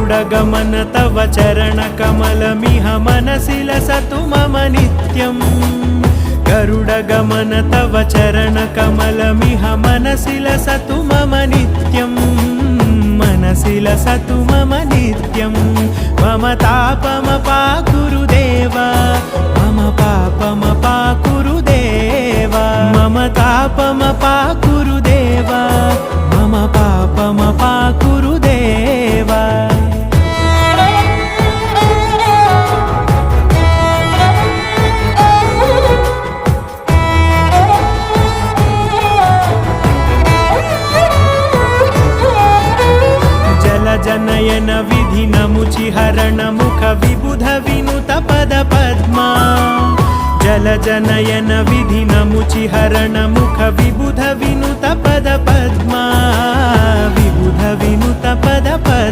गरुडगमन तव चरणकमलमिह मनसि लसतु मम नित्यम् गरुडगमन तव चरणकमलमिह मनसि लसतु मम नित्यम् मनसि लसतु मम नित्यम् मम तापमपाकुरु देव मम पापमपाकुरु देव मम तापमपाकुरु देव मम पापमपाकुरु देव जनयन विधि नमुचिहरण मुख विबुध विनुत पद पद्मा जल जनयन विधि नमुचिहरण मुख विबुध विनुत पद पद्मा विबुध विनुत पद पद्मा।